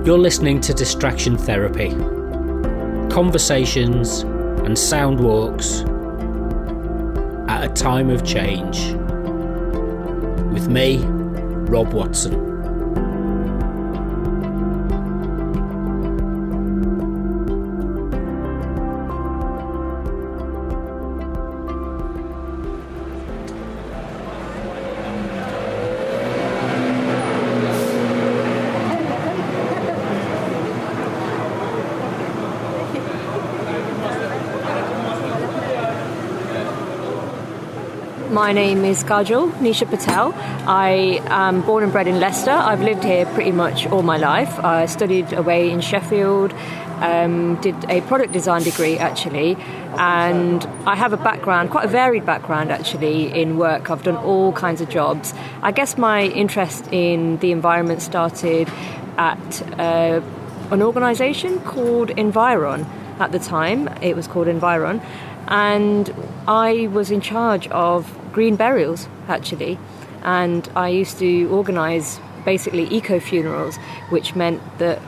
You're listening to Distraction Therapy. Conversations and sound walks at a time of change. With me, Rob Watson. My name is Kajal Nisha Patel. I am born and bred in Leicester. I've lived here pretty much all my life. I studied away in Sheffield, did a product design degree actually, and I have a background, quite a varied background actually in work. I've done all kinds of jobs. I guess my interest in the environment started at an organisation called Environ. At the time, it was called Environ, and I was in charge of green burials actually, and I used to organise basically eco funerals, which meant that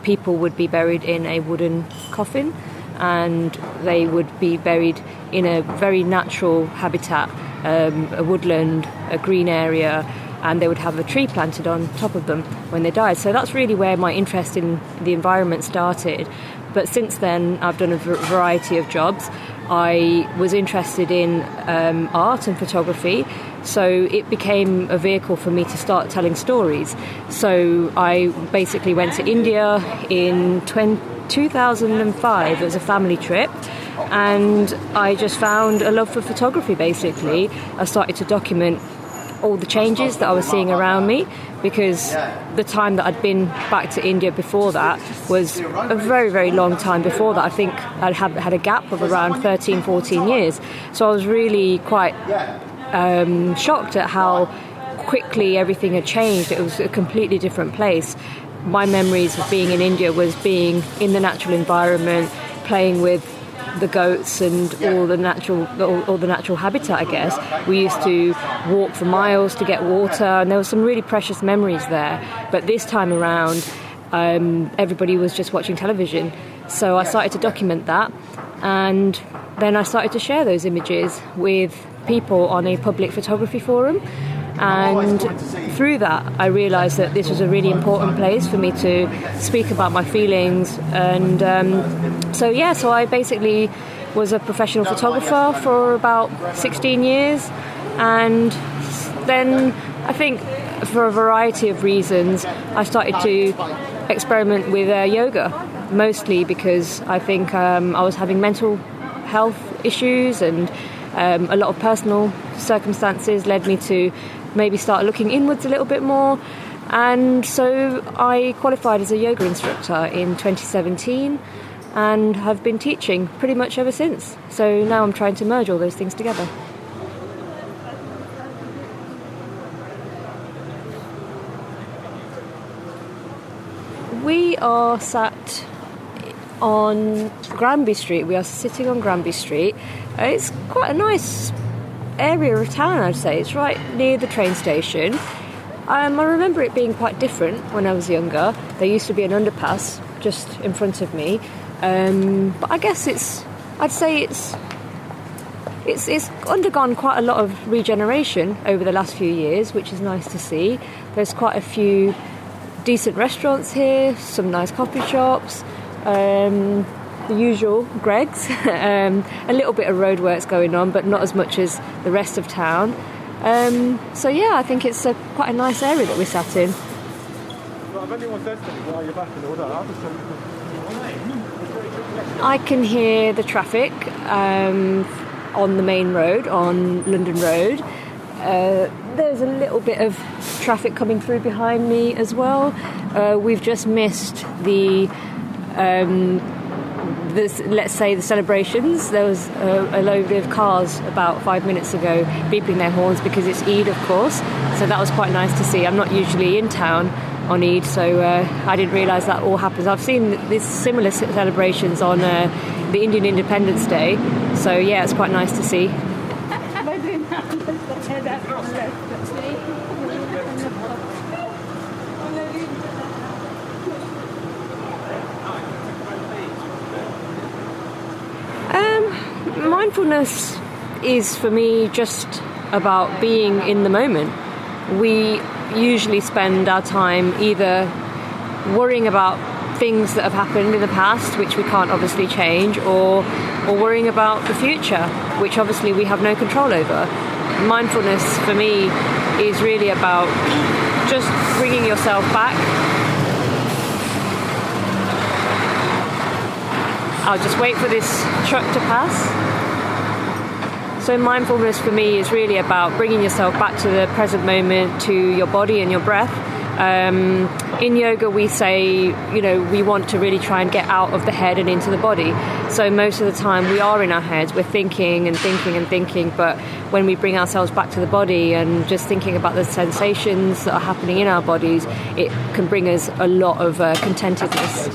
people would be buried in a wooden coffin and they would be buried in a very natural habitat, a woodland, a green area, and they would have a tree planted on top of them when they died. So that's really where my interest in the environment started. But since then, I've done a variety of jobs. I was interested in art and photography, so it became a vehicle for me to start telling stories. So I basically went to India in 2005. It was a family trip, and I just found a love for photography, basically. I started to document all the changes that I was seeing around me, because the time that I'd been back to India before that was a very, very long time before that. I think I'd had a gap of around 13, 14 years. So I was really quite shocked at how quickly everything had changed. It was a completely different place. My memories of being in India was being in the natural environment, playing with the goats and all the natural habitat, I guess. We used to walk for miles to get water, and there were some really precious memories there. But this time around, everybody was just watching television. So I started to document that, and then I started to share those images with people on a public photography forum. And through that, I realised that this was a really important place for me to speak about my feelings. And so I basically was a professional photographer for about 16 years. And then I think for a variety of reasons, I started to experiment with yoga, mostly because I think I was having mental health issues, and a lot of personal circumstances led me to maybe start looking inwards a little bit more. And so I qualified as a yoga instructor in 2017 and have been teaching pretty much ever since. So now I'm trying to merge all those things together. We are sat on Granby Street. We are sitting on Granby Street. It's quite a nice area of town, I'd say. It's right near the train station. I remember it being quite different when I was younger. There used to be an underpass just in front of me, but I guess it's undergone quite a lot of regeneration over the last few years, which is nice to see. There's quite a few decent restaurants here, some nice coffee shops, the usual Greggs, a little bit of roadworks going on, but not as much as the rest of town. I think it's quite a nice area that we sat in. I can hear the traffic on the main road, on London Road. There's a little bit of traffic coming through behind me as well. We've just missed the let's say the celebrations. There was a load of cars about 5 minutes ago beeping their horns because it's Eid, of course. So that was quite nice to see. I'm not usually in town on Eid, so I didn't realise that all happens. I've seen these similar celebrations on the Indian Independence Day. So yeah, it's quite nice to see. Mindfulness is, for me, just about being in the moment. We usually spend our time either worrying about things that have happened in the past, which we can't obviously change, or worrying about the future, which obviously we have no control over. Mindfulness, for me, is really about just bringing yourself back. I'll just wait for this truck to pass. So mindfulness for me is really about bringing yourself back to the present moment, to your body and your breath. In yoga, we say, we want to really try and get out of the head and into the body. So most of the time we are in our heads, we're thinking and thinking and thinking, but when we bring ourselves back to the body and just thinking about the sensations that are happening in our bodies, it can bring us a lot of contentedness.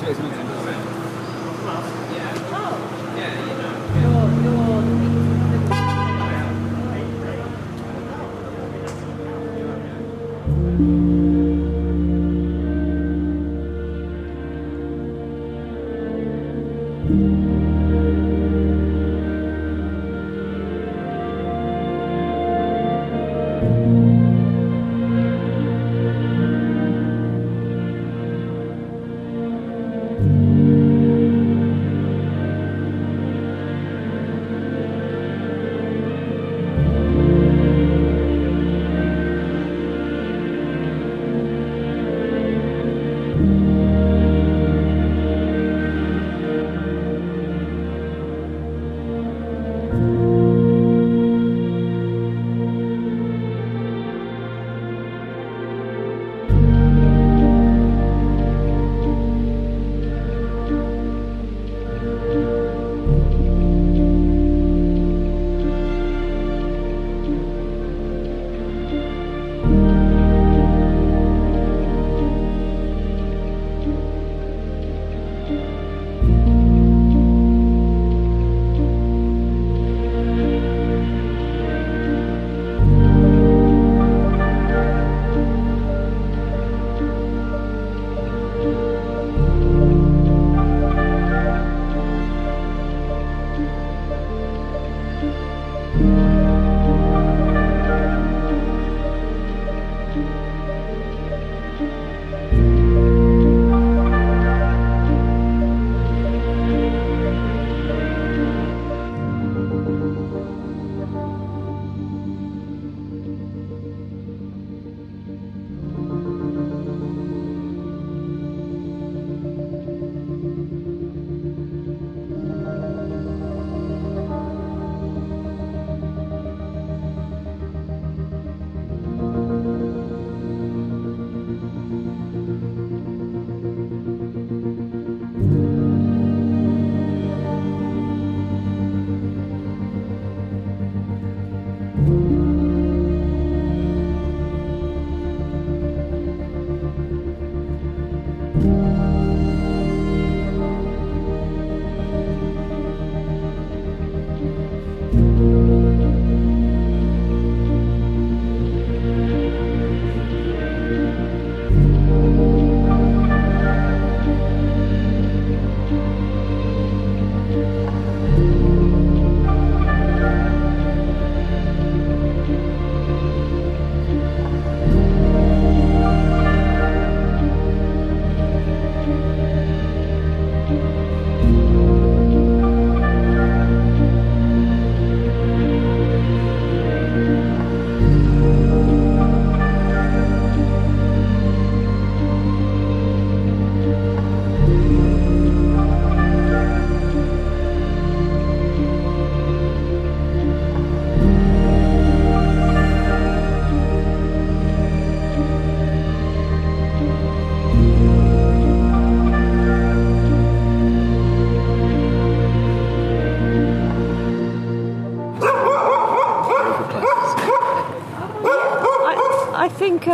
think,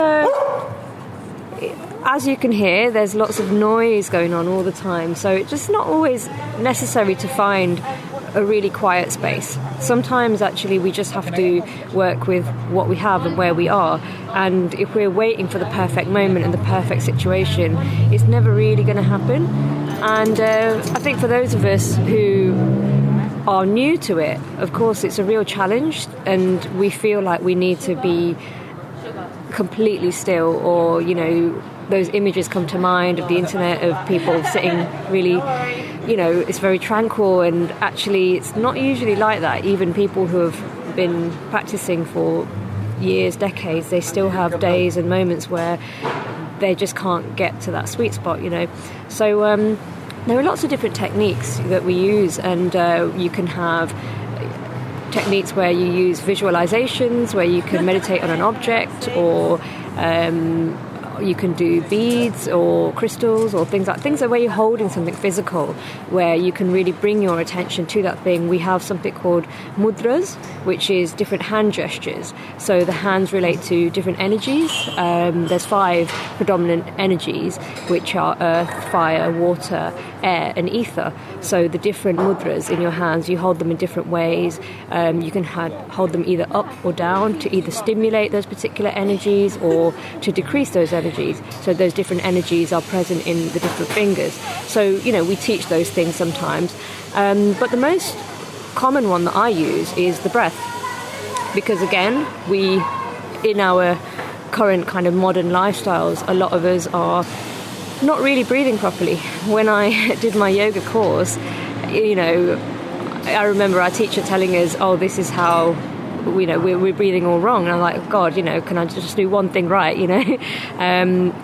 as you can hear, there's lots of noise going on all the time, so it's just not always necessary to find a really quiet space. Sometimes actually we just have to work with what we have and where we are, and if we're waiting for the perfect moment and the perfect situation, it's never really going to happen. And I think for those of us who are new to it, of course, it's a real challenge, and we feel like we need to be completely still, or, you know, those images come to mind of the internet of people sitting really, you know, it's very tranquil, and actually it's not usually like that. Even people who have been practicing for years, decades, they still have days and moments where they just can't get to that sweet spot, you know. So there are lots of different techniques that we use, and you can have techniques where you use visualizations, where you can meditate on an object, or you can do beads or crystals or things where you're holding something physical, where you can really bring your attention to that thing. We have something called mudras, which is different hand gestures. So the hands relate to different energies. There's 5 predominant energies, which are earth, fire, water, air and ether. So the different mudras in your hands, you hold them in different ways. You can hold them either up or down to either stimulate those particular energies or to decrease those energies. So those different energies are present in the different fingers. So, you know, we teach those things sometimes. But the most common one that I use is the breath. Because again, in our current kind of modern lifestyles, a lot of us are not really breathing properly. When I did my yoga course, you know, I remember our teacher telling us, oh, this is how, you know, we're breathing all wrong. And I'm like, God, you know, can I just do one thing right, you know?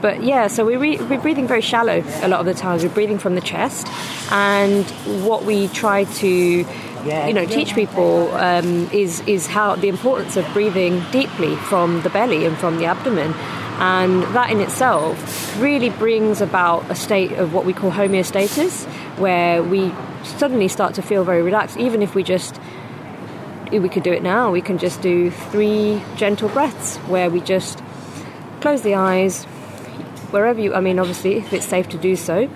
But yeah, so we're breathing very shallow a lot of the times. We're breathing from the chest. And what we try to, you know, teach people is how the importance of breathing deeply from the belly and from the abdomen. And that in itself really brings about a state of what we call homeostasis, where we suddenly start to feel very relaxed. Even if we could do it now, we can just do 3 gentle breaths where we just close the eyes, wherever obviously if it's safe to do so.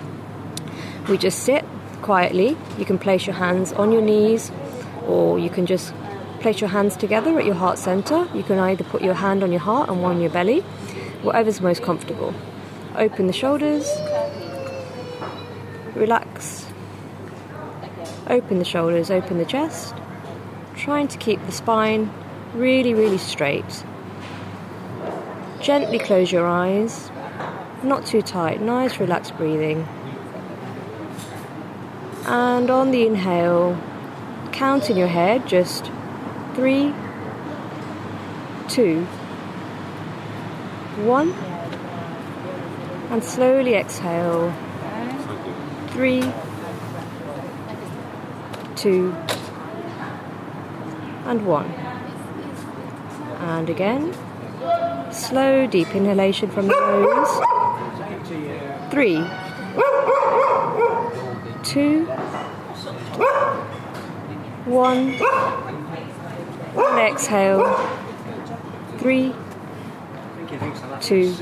We just sit quietly. You can place your hands on your knees, or you can just place your hands together at your heart center. You can either put your hand on your heart and one on your belly, whatever's most comfortable. Open the shoulders, relax, open the shoulders, open the chest, trying to keep the spine really, really straight. Gently close your eyes, not too tight, nice relaxed breathing. And on the inhale, count in your head just 3, 2, 1, and slowly exhale 3, 2, and 1. And again, slow deep inhalation from the nose. 3, 2, 1, and exhale 3, 2,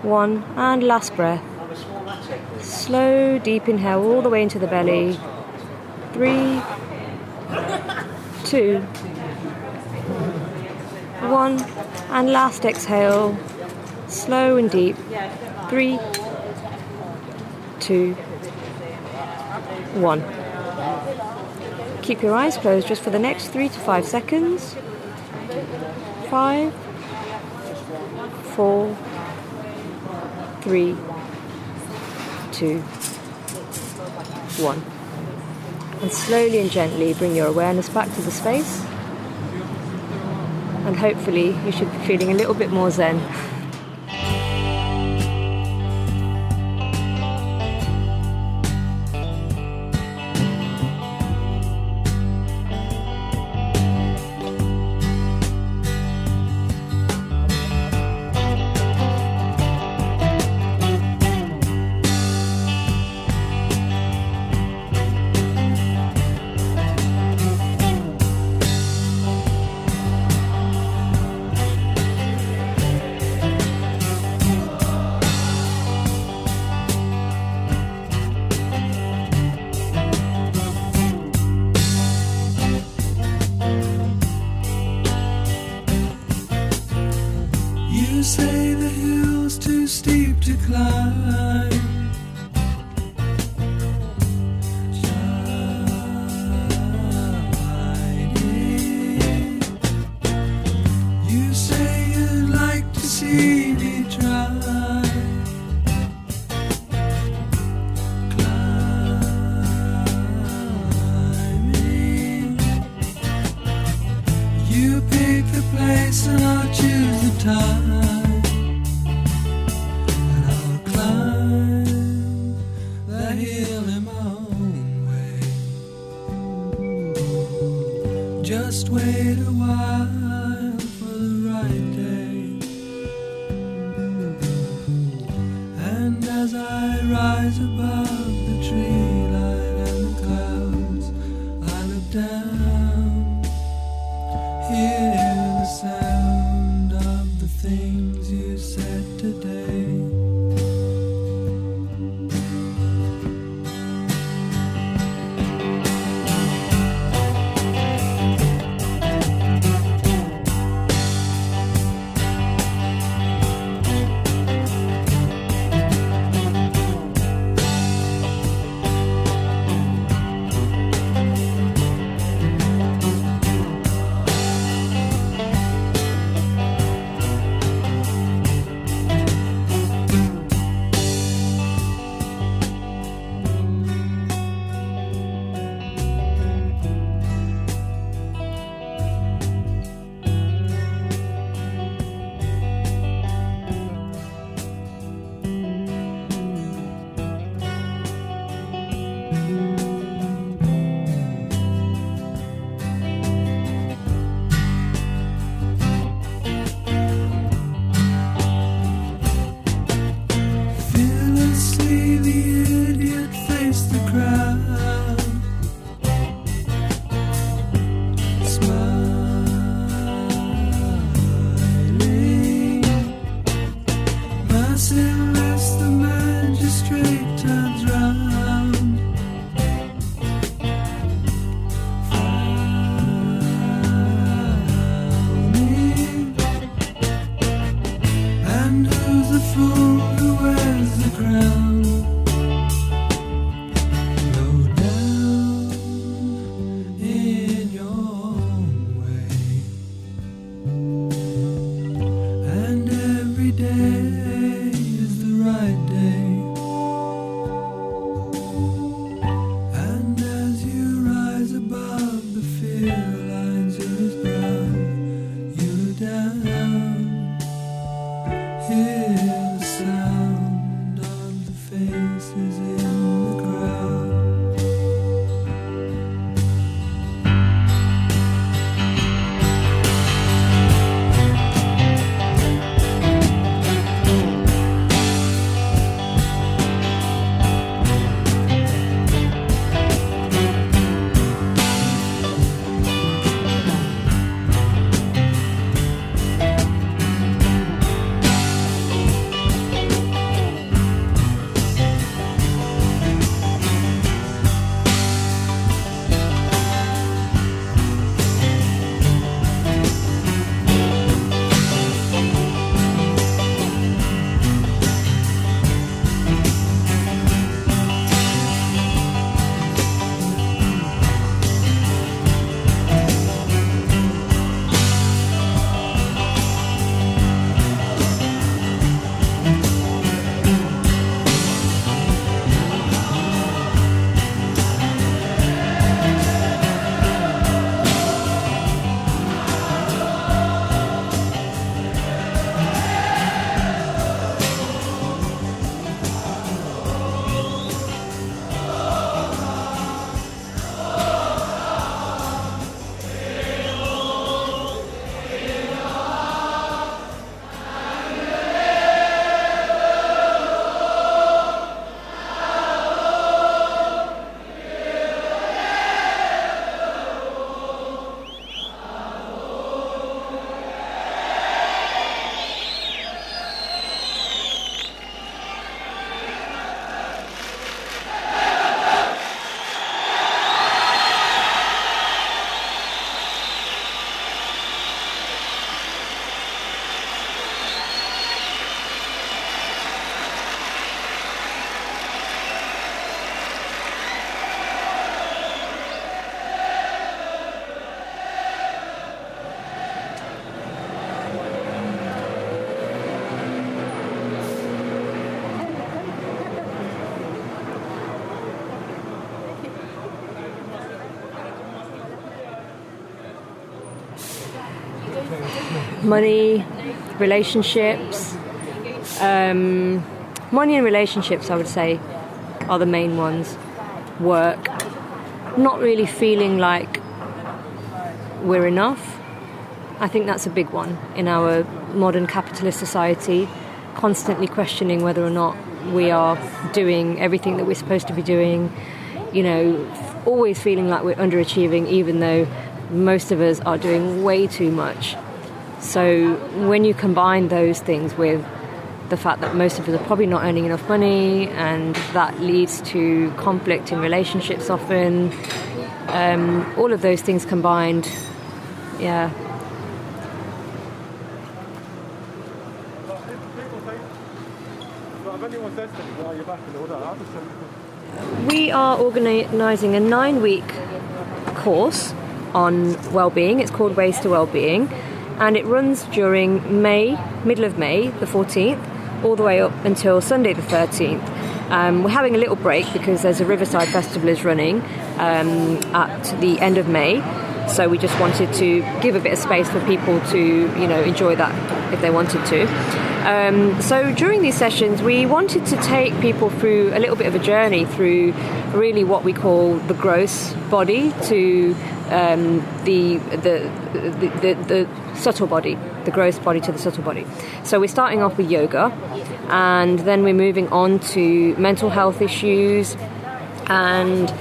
1, and last breath. Slow deep inhale all the way into the belly. 3, 2, 1, and last exhale, slow and deep. 3, 2, 1. Keep your eyes closed just for the next 3 to 5 seconds. 5, 4, 3, 2, 1. And slowly and gently bring your awareness back to the space. And hopefully you should be feeling a little bit more zen. You say the hill's too steep to climb. Just place and I'll choose the time, and I'll climb that hill in my own way. Just wait a while for the right day, and as I rise above the tree line and the clouds, I look down, hear the sound of the things you said today. money, relationships. Money and relationships, I would say, are the main ones. Work. Not really feeling like we're enough. I think that's a big one in our modern capitalist society. Constantly questioning whether or not we are doing everything that we're supposed to be doing. You know, always feeling like we're underachieving, even though most of us are doing way too much. So when you combine those things with the fact that most of us are probably not earning enough money, and that leads to conflict in relationships often, all of those things combined, yeah. We are organising a 9-week course on wellbeing. It's called Ways to Wellbeing, and it runs during May, middle of May, the 14th, all the way up until Sunday the 13th. We're having a little break because there's a Riverside Festival is running at the end of May, so we just wanted to give a bit of space for people to, you know, enjoy that if they wanted to. So during these sessions, we wanted to take people through a little bit of a journey through really what we call the gross body to the subtle body, the gross body to the subtle body. So we're starting off with yoga, and then we're moving on to mental health issues, and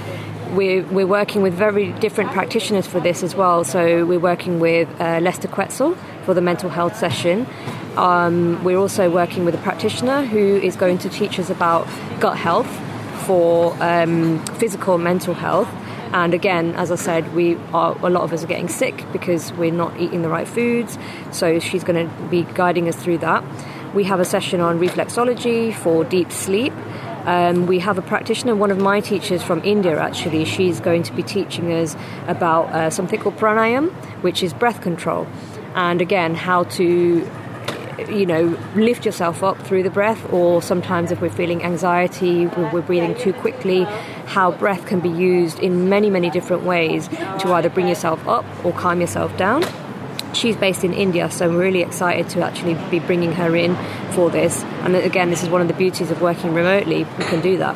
we're working with very different practitioners for this as well. So we're working with Lester Quetzal for the mental health session. We're also working with a practitioner who is going to teach us about gut health for physical and mental health. And again, as I said, a lot of us are getting sick because we're not eating the right foods. So she's going to be guiding us through that. We have a session on reflexology for deep sleep. We have a practitioner, one of my teachers from India actually. She's going to be teaching us about something called pranayam, which is breath control. And again, how to, you know, lift yourself up through the breath, or sometimes if we're feeling anxiety, we're breathing too quickly, how breath can be used in many, many different ways to either bring yourself up or calm yourself down. She's based in India, so I'm really excited to actually be bringing her in for this. And again, this is one of the beauties of working remotely. We can do that.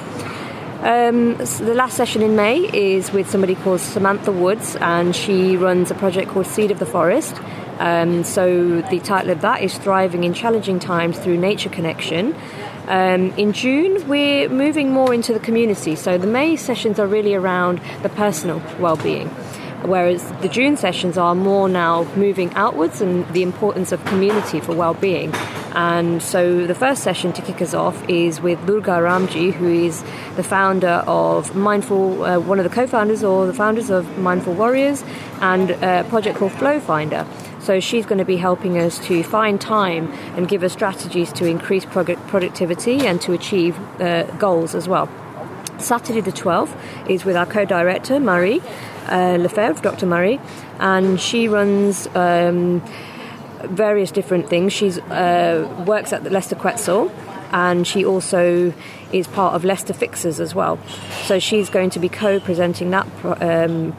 So the last session in May is with somebody called Samantha Woods, and she runs a project called Seed of the Forest. So the title of that is Thriving in Challenging Times Through Nature Connection. In June, we're moving more into the community. So the May sessions are really around the personal well-being, whereas the June sessions are more now moving outwards and the importance of community for well-being. And so the first session to kick us off is with Durga Ramji, who is the founder of Mindful, one of the co-founders or the founders of Mindful Warriors, and a project called Flow Finder. So she's going to be helping us to find time and give us strategies to increase productivity and to achieve goals as well. Saturday the 12th is with our co-director, Marie Lefebvre, Dr. Marie, and she runs various different things. She works at the Lester Quetzal, and she also is part of Leicester Fixers as well. So she's going to be co-presenting that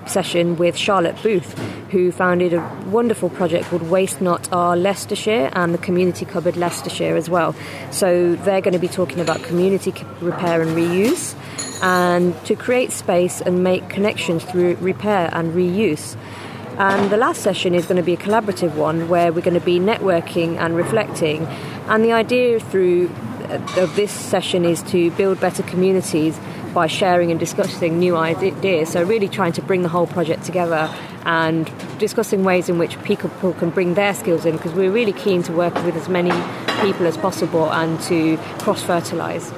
session with Charlotte Booth, who founded a wonderful project called Waste Not Our Leicestershire and the Community Cupboard Leicestershire as well. So they're going to be talking about community repair and reuse, and to create space and make connections through repair and reuse. And the last session is going to be a collaborative one where we're going to be networking and reflecting. And the idea of this session is to build better communities by sharing and discussing new ideas. So really trying to bring the whole project together and discussing ways in which people can bring their skills in, because we're really keen to work with as many people as possible and to cross-fertilise.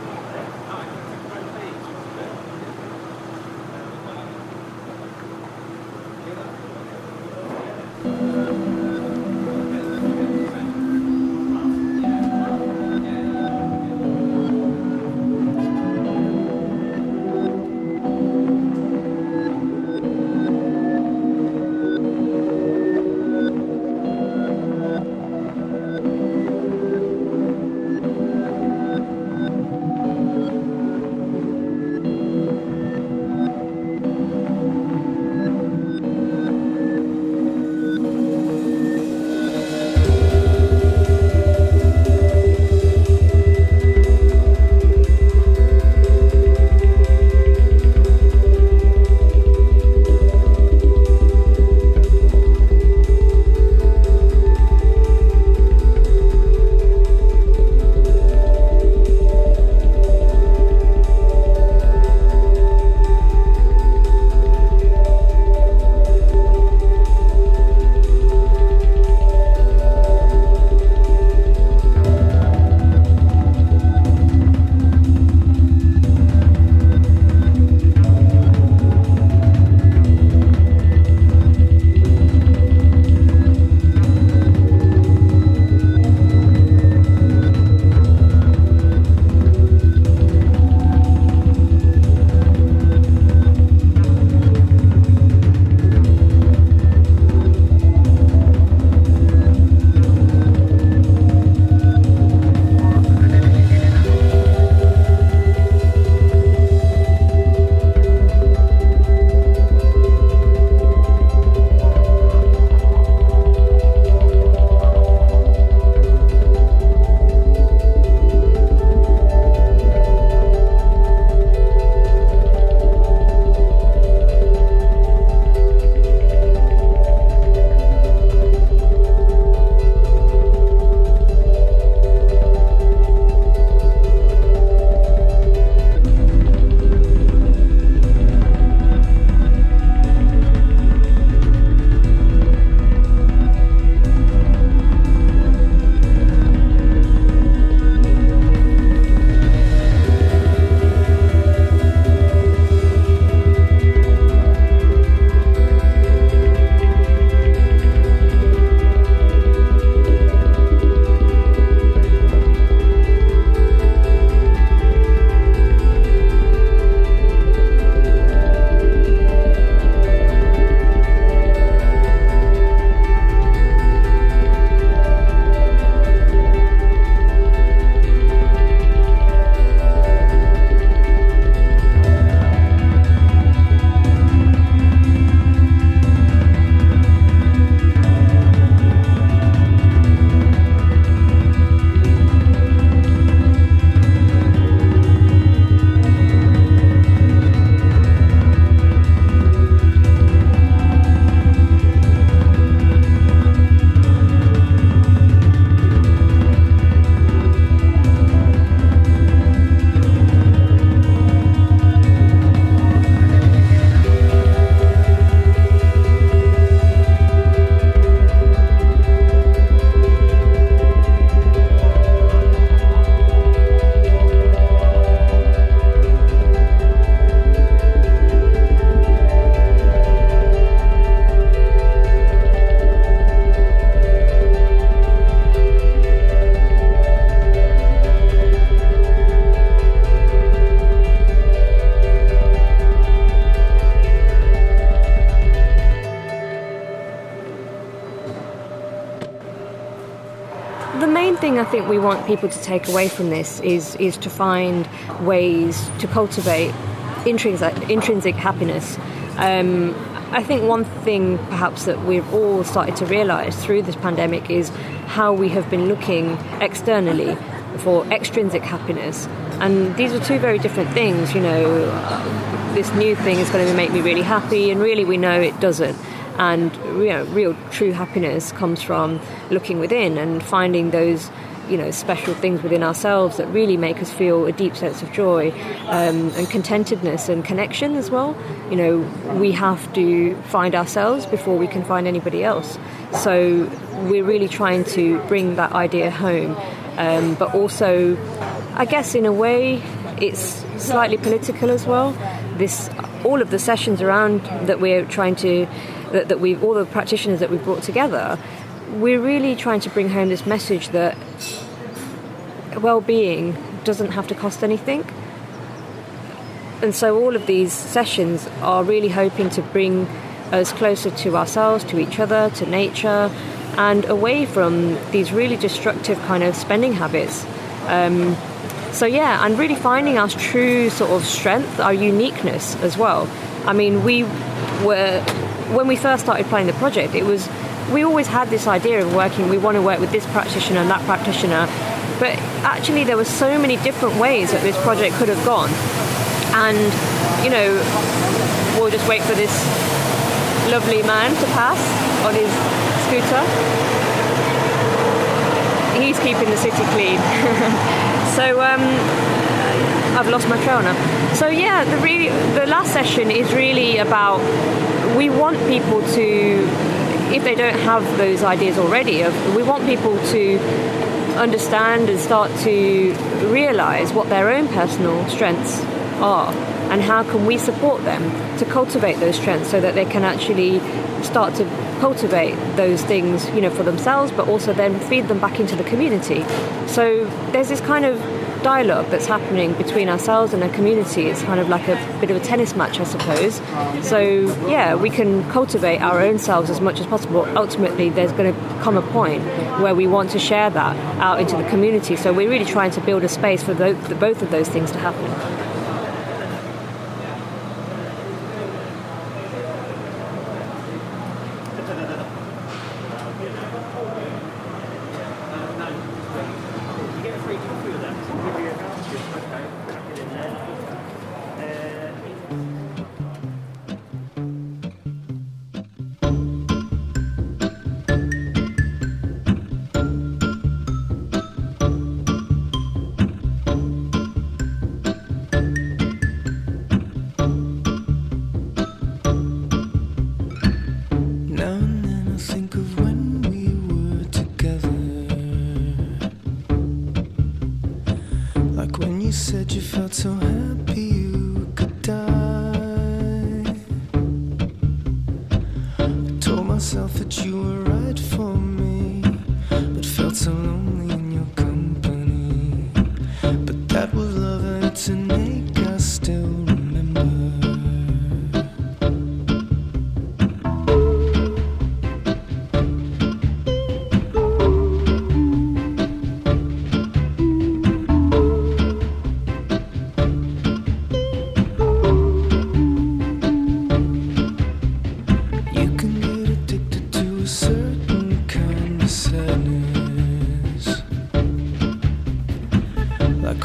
thing I think we want people to take away from this is to find ways to cultivate intrinsic happiness. I think one thing perhaps that we've all started to realise through this pandemic is how we have been looking externally for extrinsic happiness. And these are two very different things, this new thing is going to make me really happy, and really we know it doesn't. And real true happiness comes from looking within and finding those special things within ourselves that really make us feel a deep sense of joy, and contentedness and connection as well. We have to find ourselves before we can find anybody else. So we're really trying to bring that idea home, but also, I guess in a way, it's slightly political as well. All of the sessions around that we're trying to, all the practitioners that we've brought together, we're really trying to bring home this message that well-being doesn't have to cost anything. And so all of these sessions are really hoping to bring us closer to ourselves, to each other, to nature, and away from these really destructive kind of spending habits. And really finding our true sort of strength, our uniqueness as well. I mean, when we first started planning the project, we always had this idea of we want to work with this practitioner and that practitioner, but actually there were so many different ways that this project could have gone. And, we'll just wait for this lovely man to pass on his scooter. He's keeping the city clean. So, I've lost my trail now. So yeah, the last session is really about, we want people to, if they don't have those ideas already, we want people to understand and start to realise what their own personal strengths are, and how can we support them to cultivate those strengths so that they can actually start to cultivate those things, for themselves, but also then feed them back into the community. So there's this kind of dialogue that's happening between ourselves and the community. It's kind of like a bit of a tennis match, I suppose. So yeah, we can cultivate our own selves as much as possible. Ultimately, there's going to come a point where we want to share that out into the community. So we're really trying to build a space for both of those things to happen. Said you felt so happy you could die. I told myself that you were right for me, but felt so lonely in your company. But that was love and it's an ache I still remember.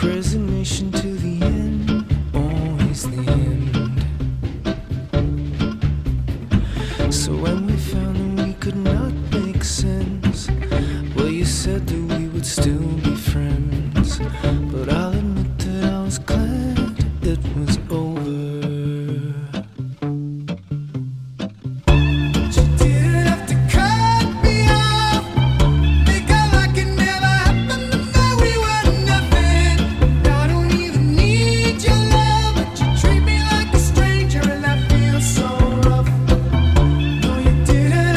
Resignation to the end, always the end. So when we found that we could not make sense, well, you said that we would still be friends. But I'll admit that I was glad it was over. Didn't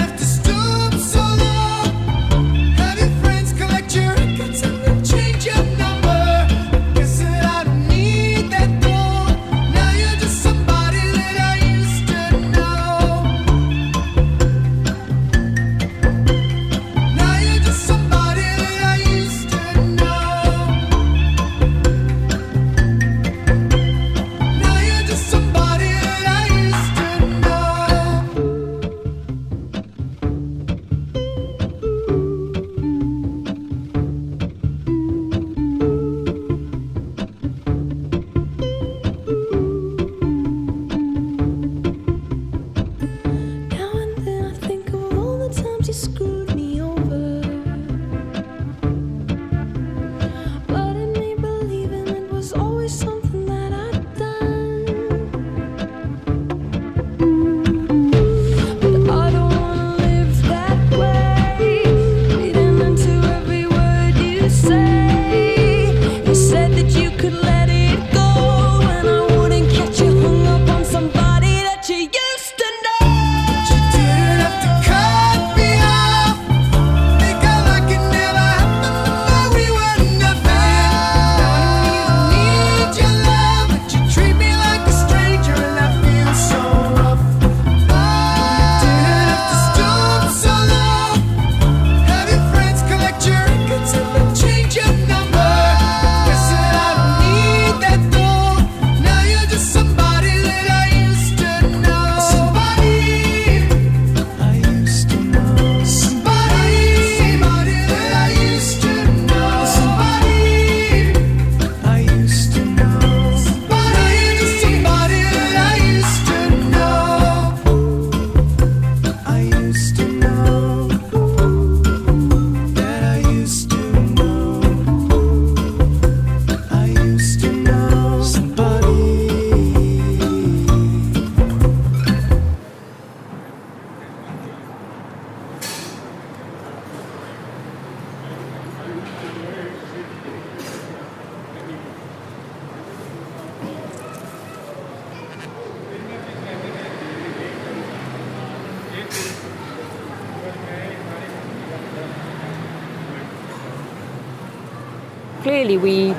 Clearly, we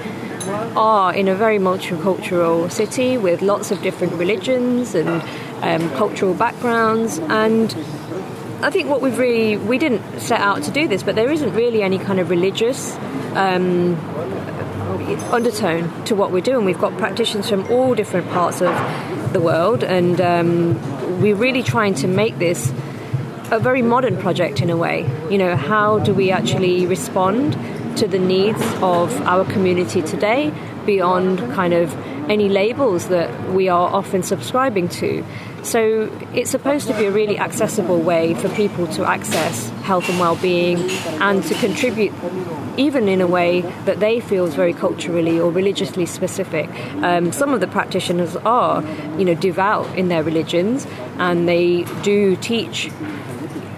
are in a very multicultural city with lots of different religions and cultural backgrounds, and I think what we didn't set out to do this, but there isn't really any kind of religious undertone to what we're doing. We've got practitioners from all different parts of the world, and we're really trying to make this a very modern project in a way. You know, how do we actually respond to the needs of our community today beyond kind of any labels that we are often subscribing to? So it's supposed to be a really accessible way for people to access health and well-being and to contribute even in a way that they feel is very culturally or religiously specific. Some of the practitioners are, devout in their religions, and they do teach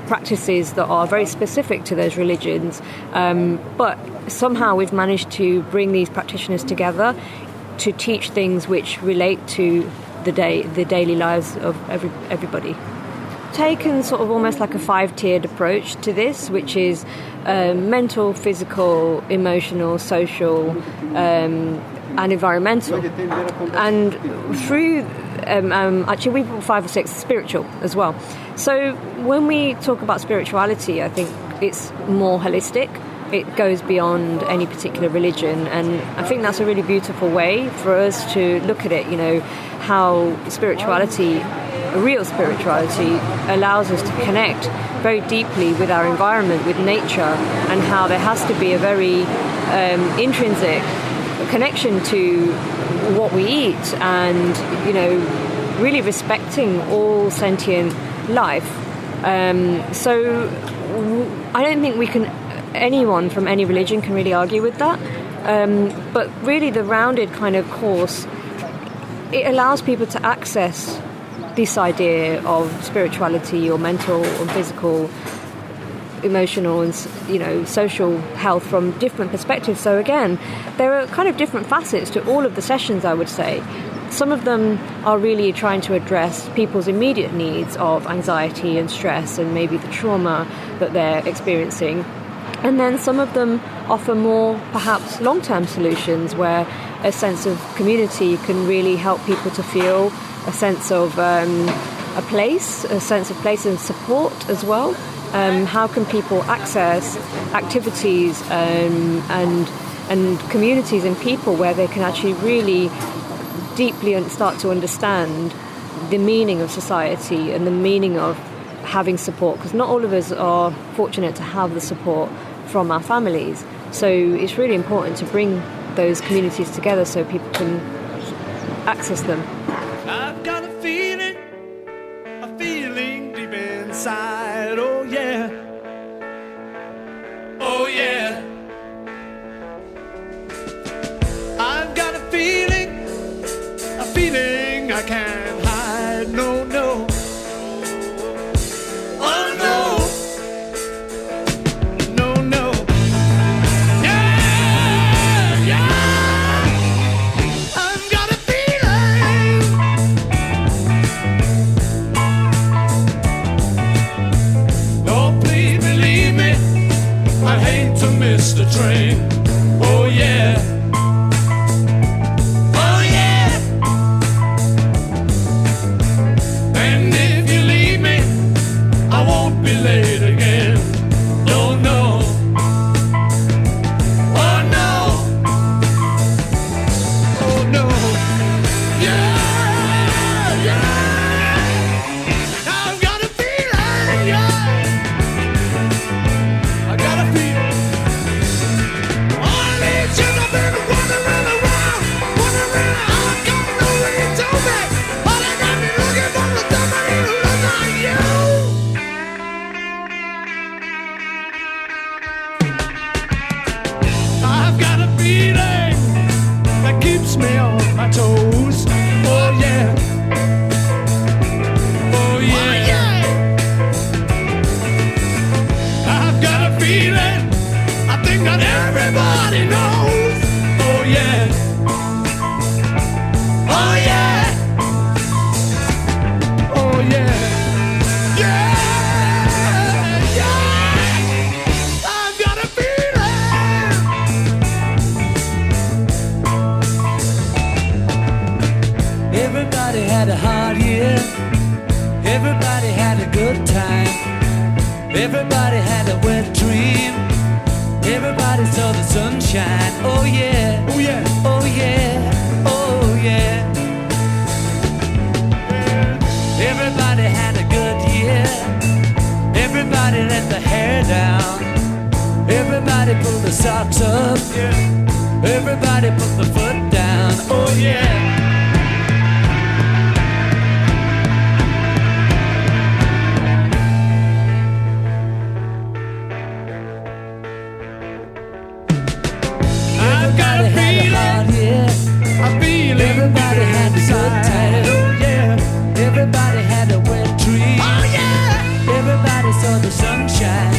practices that are very specific to those religions, but somehow we've managed to bring these practitioners together to teach things which relate to the daily lives of everybody. Taken sort of almost like a 5-tiered approach to this, which is mental, physical, emotional, social, and environmental. And through actually we put 5 or 6 spiritual as well. So when we talk about spirituality, I think it's more holistic. It goes beyond any particular religion, and I think that's a really beautiful way for us to look at it, how spirituality, real spirituality, allows us to connect very deeply with our environment, with nature, and how there has to be a very intrinsic connection to what we eat, and really respecting all sentient life. So I don't think anyone from any religion can really argue with that, but really the rounded kind of course, it allows people to access this idea of spirituality or mental or physical, emotional and social health from different perspectives. So again, there are kind of different facets to all of the sessions, I would say. Some of them are really trying to address people's immediate needs of anxiety and stress and maybe the trauma that they're experiencing. And then some of them offer more, perhaps, long-term solutions where a sense of community can really help people to feel a sense of a sense of place and support as well. How can people access activities and communities and people where they can actually really deeply start to understand the meaning of society and the meaning of having support, because not all of us are fortunate to have the support from our families. So it's really important to bring those communities together so people can access them. I've got a feeling deep inside, oh yeah, oh yeah. I've got a feeling I can't hide, no, no. Oh no, no, no. Yeah, yeah. I've got a feeling. Oh, please believe me, I hate to miss the train. Oh yeah. Late again. No, no. Oh no. Oh no. Yeah, yeah. I've got a feeling, yeah. I got a feeling. All these years I've been wandering around. I don't know what you told me. All I got me looking for was somebody who looks like you. I've got a feeling that keeps me on my toes. Oh yeah. Oh yeah. I've got a feeling, I think that everybody knows. Oh yeah. Oh yeah. Oh yeah. Yeah. Everybody had a wet dream. Everybody saw the sunshine. Oh yeah, oh yeah, oh yeah, oh yeah. Everybody had a good year. Everybody let the hair down. Everybody pulled the socks up. Everybody put the foot down. Oh yeah. Everybody had a hard year. Everybody had a good time. Oh yeah. Everybody had a wet dream. Oh yeah. Everybody saw the sunshine.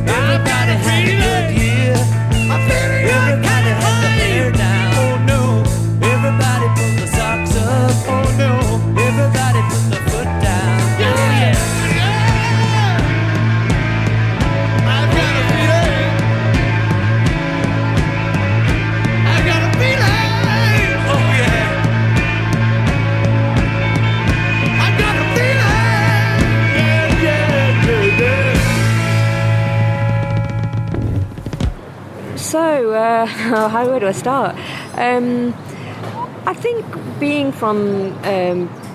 Everybody had a good year. Everybody had the hair down. Oh no. Everybody pulled the socks up. Oh no. Everybody put the foot down. Oh yeah. I've got a feeling. I got a feeling. Oh yeah. I got a feeling. Yeah, yeah, yeah, yeah. So, where do I start? I think being from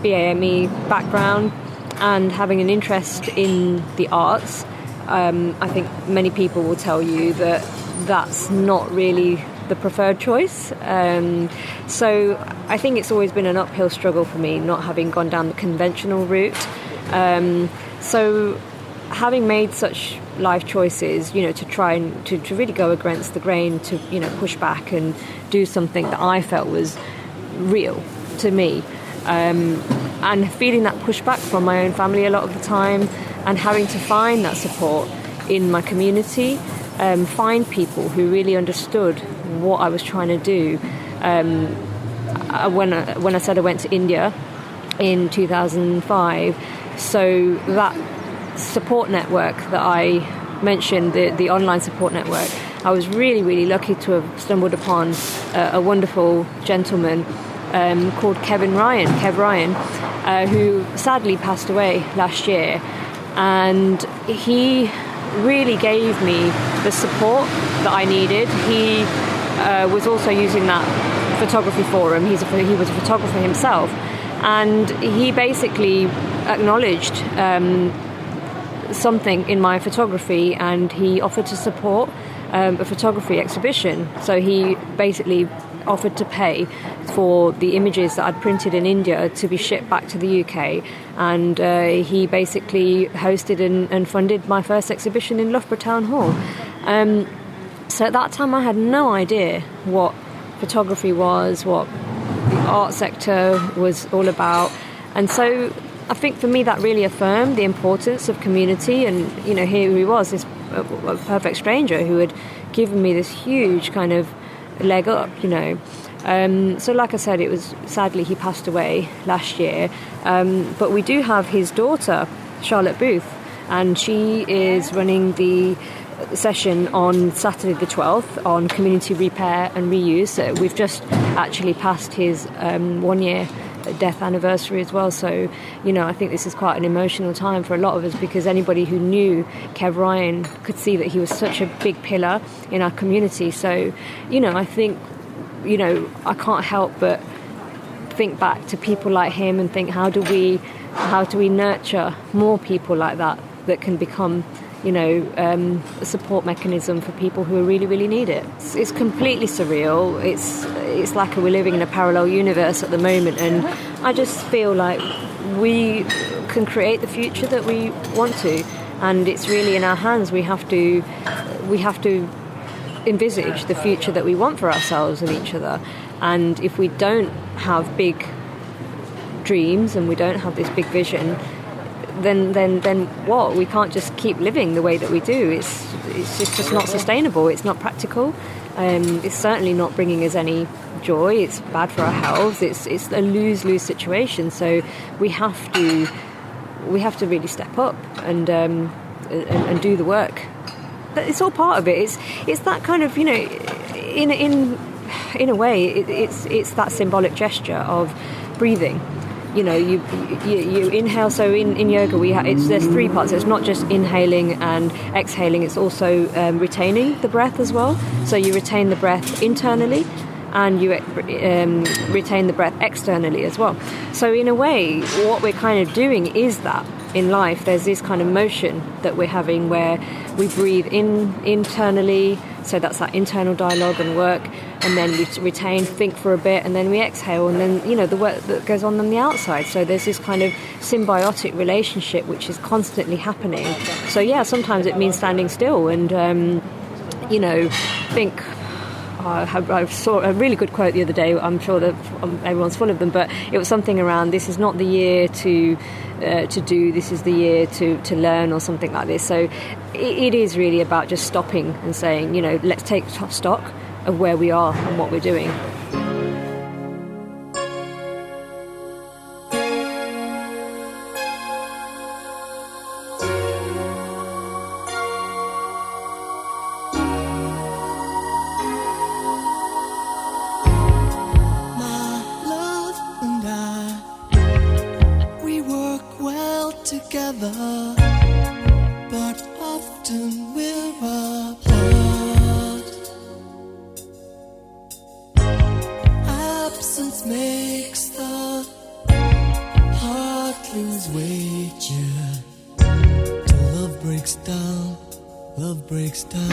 BAME background and having an interest in the arts, I think many people will tell you that that's not really the preferred choice. So I think it's always been an uphill struggle for me, not having gone down the conventional route. So having made such life choices, you know, to try and to really go against the grain, to, you know, push back and do something that I felt was real to me, and feeling that pushback from my own family a lot of the time, and having to find that support in my community, find people who really understood what I was trying to do. When I said I went to India in 2005, so that support network that I mentioned, the online support network, I was really, really lucky to have stumbled upon a wonderful gentleman called Kev Ryan, who sadly passed away last year. And he really gave me the support that I needed. He was also using that photography forum. He was a photographer himself. And he basically acknowledged something in my photography, and he offered to support a photography exhibition. So he basically offered to pay for the images that I'd printed in India to be shipped back to the UK, and he basically hosted and funded my first exhibition in Loughborough Town Hall. So at that time I had no idea what photography was, what the art sector was all about, and so I think for me that really affirmed the importance of community. And, you know, here he was, this a perfect stranger who had given me this huge kind of leg up, you know. So like I said, it was sadly he passed away last year, but we do have his daughter, Charlotte Booth, and she is running the session on Saturday the 12th on community repair and reuse. We've just actually passed his 1 year death anniversary as well, so, you know, I think this is quite an emotional time for a lot of us, because anybody who knew Kev Ryan could see that he was such a big pillar in our community. So, you know, I think, you know, I can't help but think back to people like him and think, how do we nurture more people like that can become, you know, a support mechanism for people who really, really need it. It's completely surreal. It's like we're living in a parallel universe at the moment, and I just feel like we can create the future that we want to, and it's really in our hands. We have to envisage the future that we want for ourselves and each other. And if we don't have big dreams and we don't have this big vision, then what? We can't just keep living the way that we do. It's just not sustainable. It's not practical. It's certainly not bringing us any joy. It's bad for our health. It's a lose-lose situation. So we have to really step up and do the work. But it's all part of it. It's that kind of, you know, in a way, it's that symbolic gesture of breathing. you inhale. So in yoga there's three parts. So it's not just inhaling and exhaling, it's also retaining the breath as well. So you retain the breath internally and you retain the breath externally as well. So in a way, what we're kind of doing is that in life there's this kind of motion that we're having where we breathe in internally, so that's that internal dialogue and work, and then we retain, think for a bit, and then we exhale, and then the work that goes on the outside. So there's this kind of symbiotic relationship which is constantly happening. So yeah, sometimes it means standing still and think. I saw a really good quote the other day. I'm sure that everyone's full of them, but it was something around, this is not the year to do, this is the year to learn, or something like this. So it is really about just stopping and saying, let's take stock of where we are and what we're doing. Together, but often we're apart. Absence makes the heart lose weight, yeah. Till love breaks down, love breaks down.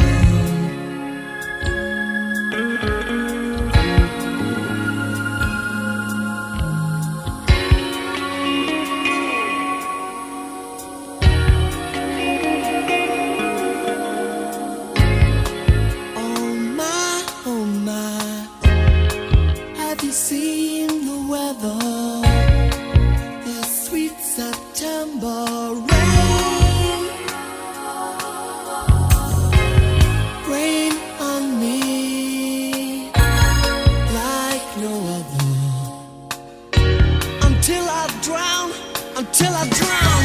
Until I drown,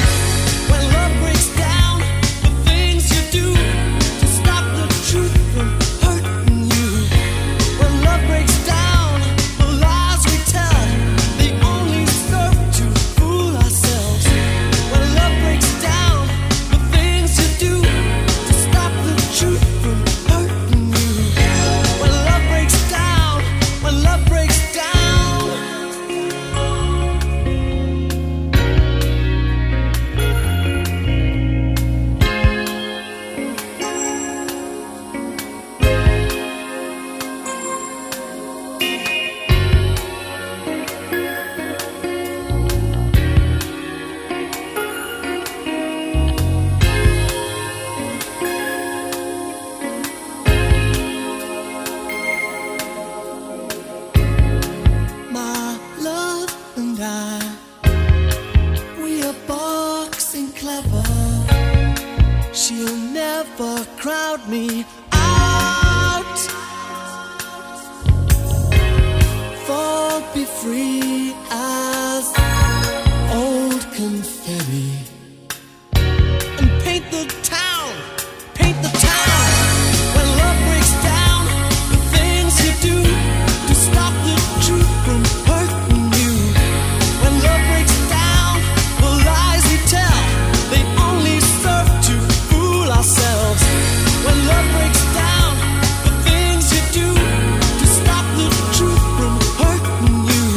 when love breaks down, the things you do to stop the truth from hurting you. When love breaks down, the lies we tell, they only serve to fool ourselves. When love breaks down, the things you do to stop the truth from hurting you. When love breaks down, when love breaks down. She'll never crowd me out. Fall, be free as old confetti, and paint the town, paint the town. When love breaks down, the things you do to stop the truth from hurting you. When love breaks down, the lies we tell, they only serve to fool ourselves. When love breaks down, the things you do to stop the truth from hurting you.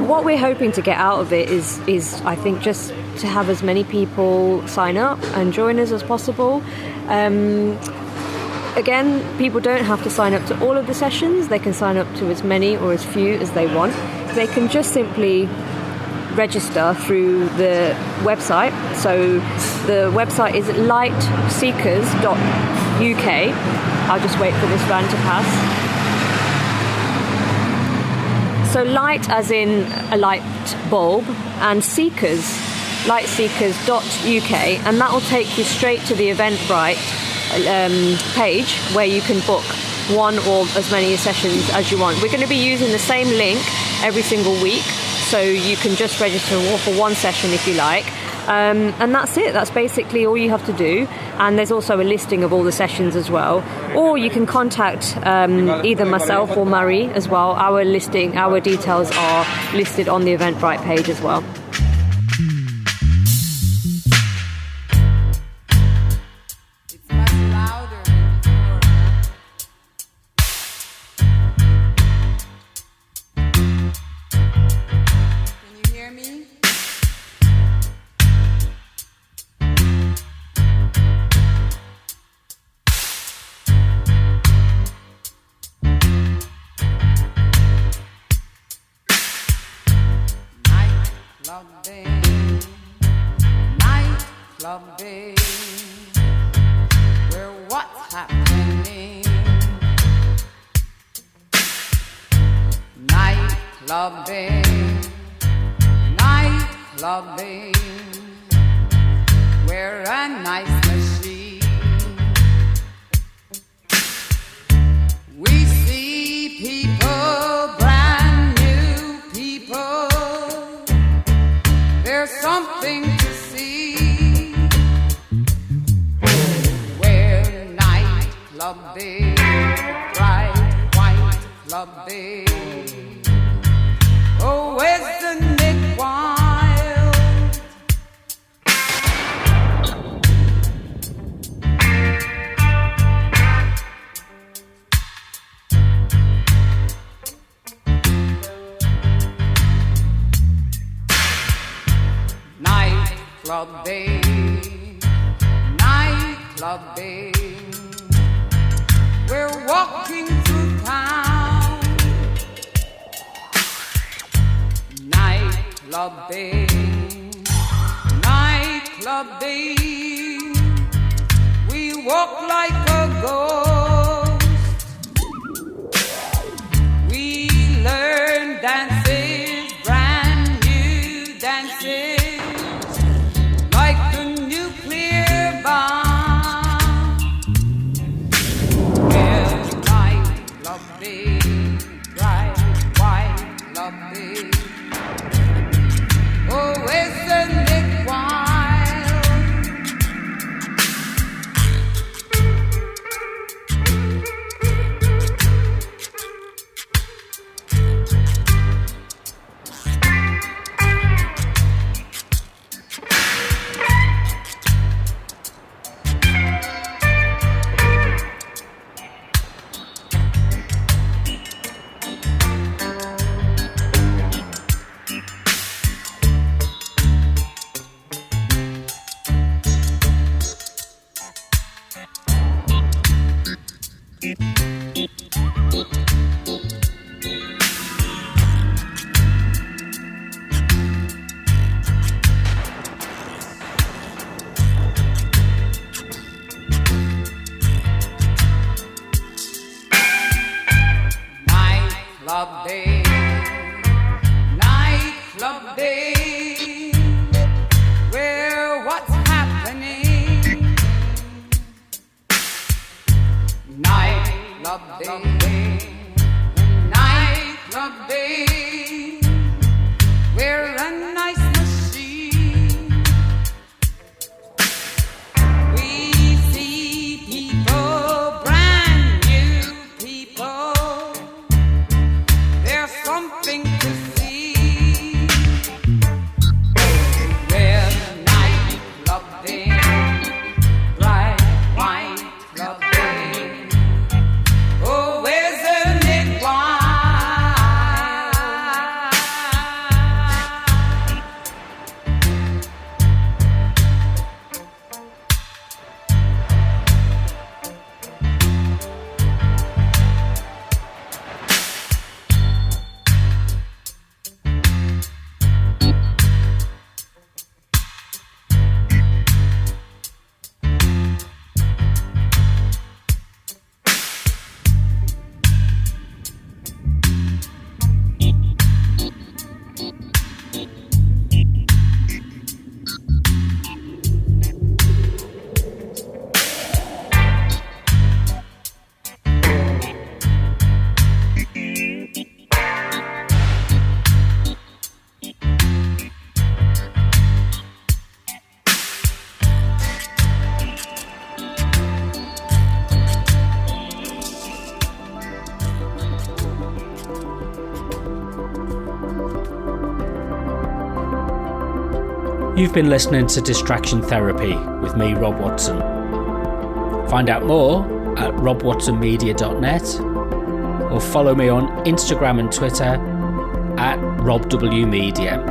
what we're hoping to get out of it is I think just to have as many people sign up and join us as possible. Again, people don't have to sign up to all of the sessions. They can sign up to as many or as few as they want. They can just simply register through the website. So the website is lightseekers.uk. I'll just wait for this van to pass. So light as in a light bulb, and seekers, lightseekers.uk, and that will take you straight to the Eventbrite page where you can book one or as many sessions as you want. We're going to be using the same link every single week, so you can just register for one session if you like. And that's it. That's basically all you have to do. And there's also a listing of all the sessions as well. Or you can contact either myself or Marie as well. Our details are listed on the Eventbrite page as well. Nightclubbing, where what's happening? Nightclubbing, where a nice machine. We see people, brand new people. There's something to see. Where nightclubbing, bright white clubbing. Oh, where's the Nick Wild? Nightclubbing, we're walking through town. Nightclubbing, we walk like a ghost. We learn dances, brand new dances, like the nuclear bomb. Well, nightclubbing, bright white clubbing. Oh, isn't it wild? You've been listening to Distraction Therapy with me, Rob Watson. Find out more at robwatsonmedia.net or follow me on Instagram and Twitter at RobWMedia.